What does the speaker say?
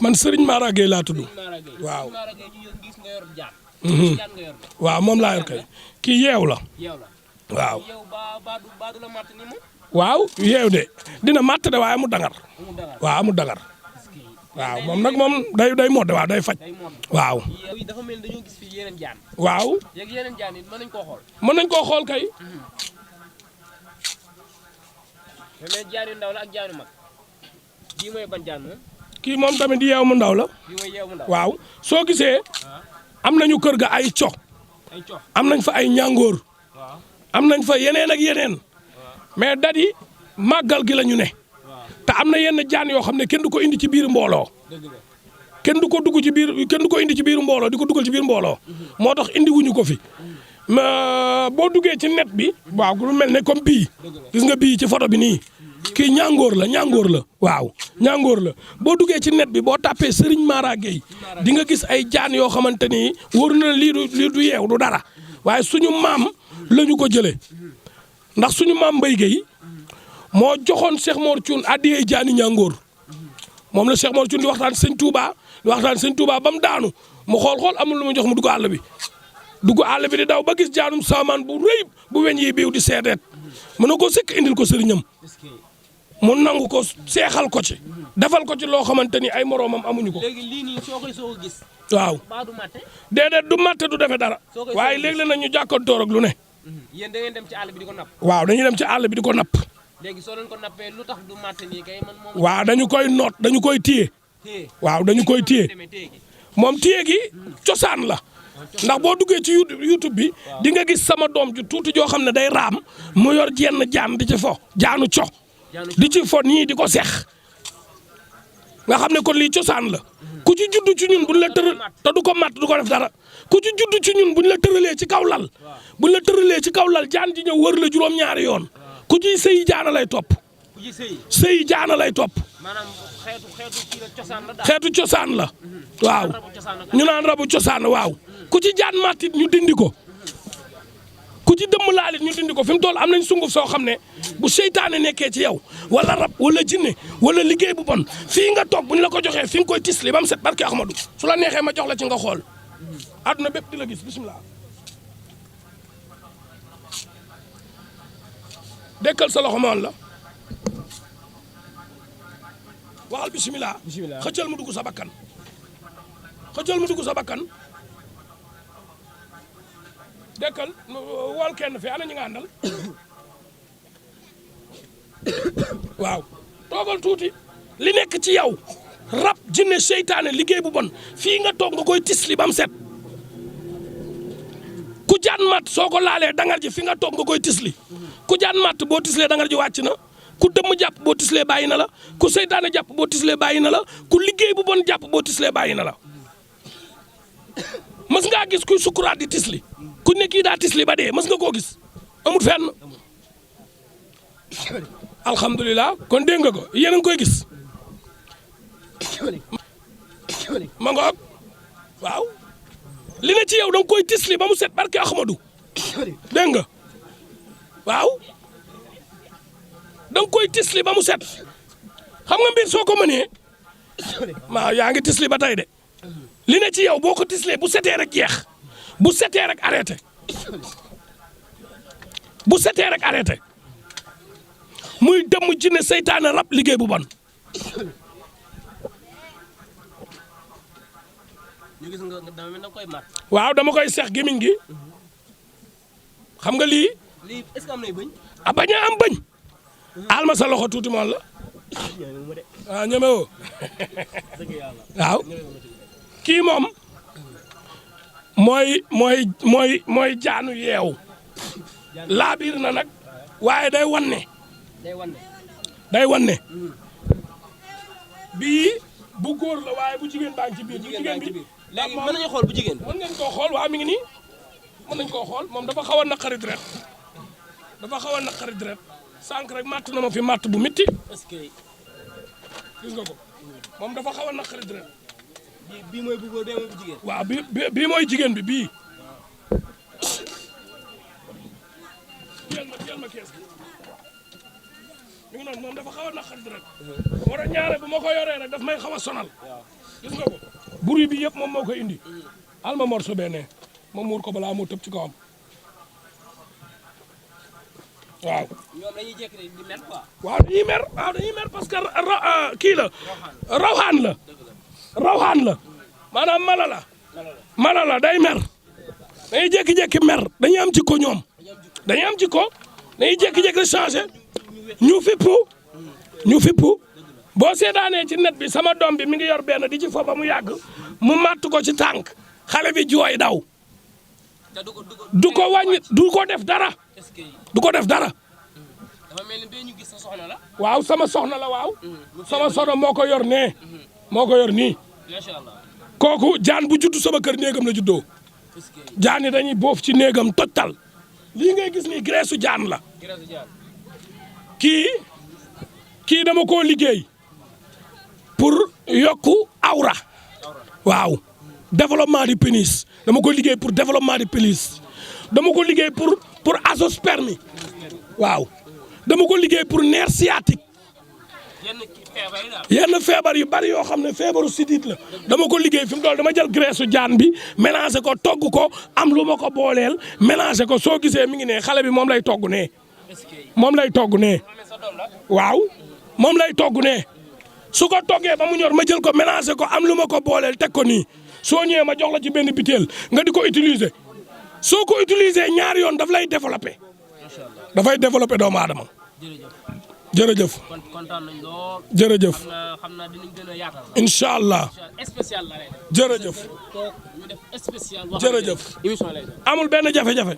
man Serigne Mara Gueye laa tudd. waaw. waaw moom laa yor kay kii yeew la. waaw. waaw yeew de dina matt de waaye mu dangar. waaw mu dangar. waaw moom nag moom day modde waaw day faj. waaw. waaw. mën nañ koo xool kay. mais jaan yu ndaw la ak jaan yu mag bii mooy ban jaan moom. kii moom tamit yeew mu ndaw la. bii mooy yeew mu ndaw. waaw soo gisee am nañu kër ga ay co. am nañ fa ay ñàngoor. am nañ fa yeneen ak yeneen. mais dat yi màggal gi la ñu ne. te am na yenn jaan yoo xam ne kenn du ko indi ci biir mbooloo. kenn du ko dugg ci biir kenn du ko indi ci biir mbooloo di ko dugal ci biir mbooloo. moo tax indi wuñu ko fi. boo duggee ci net bi. waaw lu mel ne comme bii. gis nga bii ci photo bi nii. kii ñàngoor la ñàngoor la waaw ñàngoor la boo duggee ci net bi boo tàppee Serigne Mara Gueye di nga gis ay jaan yoo xamante ni wóor na lii du yeew du dara waaye suñu maam la ñu ko jëlee ndax suñu maam Mbaye Gueye moo joxoon Cheikh Mor Thioune addiyee jaani ñàngoor moom la Cheikh Mor Thioune di waxtaan sëñ Touba ba mu daanu mu xool amul lu mu jox mu dugg àll bi di daw ba gis jaanum saamaan bu rëy bu weñ yi biiw di seeteet mën na ko sëkk indil ko sëriñam mu nangu ko seexal ko ci defal ko ci loo xamante ni ay moroomam amuñu ko. léegi lii nii soo koy soog a gis. waaw baa du matte. déedéet du matte du defe dara. waaye léegi la ñu jàkkoontoor ak lu ne. yéen da ngeen dem ci àll bi di ko napp. waaw dañuy dem ci àll bi di ko napp. léegi soo leen ko nappee lu tax du matte nii kay man moom. waaw dañu koy noot dañu koy téye. waaw dañu koy téye moom téye gi cosaan la. ndax boo duggee ci YouTube bi di nga gis sama doom ju tuuti joo xam ne day raam mu yor jenn jaan di ci fo jaanu co di ci fo nii di ko seex nga xam ne kon lii cosaan la ku ci judd ci ñun buñ la tëral te du ko mat du ko def dara ku ci judd ci ñun buñ la tëralee ci kaw lal buñ la tëralee ci kaw lal jaan ji ñëw wër la juróom-ñaari yoon ku ciy sëy jaana lay topp sëy jaana lay topp xeetu cosaan la waaw ñu naan rabu cosaan waaw ku ci jaan mattit ñu dindi ko ku ci dëmm laalit ñu dindi ko fi mu toll am nañ sunguf soo xam ne bu seytaane nekkee ci yow wala rab wala jinne wala liggéey bu bon fii nga toog bu ñu la ko joxee fi nga koy tisli ba mu set barke Ahmadou su la neexee ma jox la ci nga xool àdduna bépp di la gis bisimilah dekkal sa loxo moon la waxal bisimilah xëccal mu dugg sa bakkan xëccal mu dugg sa bakkan dekkal wol kenn fi ana ñi nga àndal waaw toogal tuuti li nekk ci yow rab jinne seytaane liggéey bu bon fii nga toog nga koy tisli ba mu set ku jaan mat soo ko laalee dangar ji fi nga toog nga koy tisli ku jaan mat boo tislee dangar ji wàcc na ku dëmm jàpp boo tislee bàyyi na la ku seytaane jàpp boo tislee bàyyi na la ku liggéey bu bon jàpp boo tislee bàyyi na la mës ngaa gis kuy sukuraat di tisli ku ne kii daa tisli ba dee mës nga koo gis amul fenn alhamdulilah kon dégg nga ko yéen a ngi koy gis ma ngoog waaw li ne ci yow da nga koy tisli ba mu set barke Ahmadou dégg nga waaw da nga koy tisli ba mu set xam nga mbir soo ko mënee waaw yaa ngi tisli ba tey de li ne ci yow boo ko tislee bu setee rek jeex bu setee rek arrêté bu setee rek arrêté muy dem jinne seytaane rab liggéey bu bon. waaw dama koy seex gémmiñ gi xam nga lii. lii est-ce que am nay bëñ. a bañ a am bëñ. aal ma sa loxo tuuti moom la. waaw ñeme woo waaw. kii moom mooy jaanu yeew laabiir na nag waaye day wanne bii bu góor la waaye bu jigéen baa ngi ci biir bu jigéen bi léegi mën nañu xool bu jigéen bi mën ngeen koo xool waaw mi ngi nii mën nañ koo xool moom dafa xaw a naqari deret sànq rek matt na ma fi matt bu métti gis nga ko moom dafa xaw a naqari deret bii mooy bu góor bee mooy bu jigéen. waaw bii mooy jigéen bi bii jël ma kees gi mi ngi noonu moom dafa xaw a naqar rek moo tax ñaare bu ma ko yoree rek daf may xaw a sonal gis nga ko bruit bi yëpp moom moo koy indi alma morceau benn ma muur ko balaa moo tëb ci kawam waaw. ñoom dañuy jékki di mer quoi. waaw dañuy mer parce que kii la rawxaan la maanaam mala la day mer dañuy jékki-jékki mer dañuy am jikko ñoom dañuy am jikko dañuy jékki-jékki changé ñu fippu boo seetaanee ci net bi sama doom bi mi ngi yor benn di ci fo ba mu yàgg mu matt ko ci tànk xale bi jooy daw du ko wàññi du ko def dara dafa mel ni bee ñu gis sa soxna la. waaw sama soxna la waaw sama soxna moo ko yor nee moo ko yor nii macha allah. kooku jaan bu juddu sama kër néegam la juddoo jaan yi dañuy boof ci néegam tojtal lii ngay gis nii graisse jaan la kii dama koo liggéey pour yokku awra waaw développement du pénis dama ko liggéey pour développement du pénis dama ko liggéey pour azoospermie waaw dama ko liggéey pour nerf sciatique yenn feebar yu bari yoo xam ne feebaru sidit la dama ko liggéey fi mu dool dama jël graisse jaan bi mélangé ko togg ko am lu ma ko booleel mélangé ko soo gisee mi ngi ne xale bi moom lay togg ne waaw moom lay togg ne su ko toggee ba mu ñor ma jël ko mélangé ko am lu ma ko booleel teg ko nii soo ñëwee ma jox la ci benn butéel nga di ko utiliser soo ko utiliser ñaari yoon daf lay développer dafay développer doomu aadama jërëjëf kontaan nañ lool. jërëjëf xam naa dinañ gën a yaatal. incha allah spécial la lay def. jërëjëf toog ñu def spécial. jërëjëf émission lay def. amul benn jafe-jafe.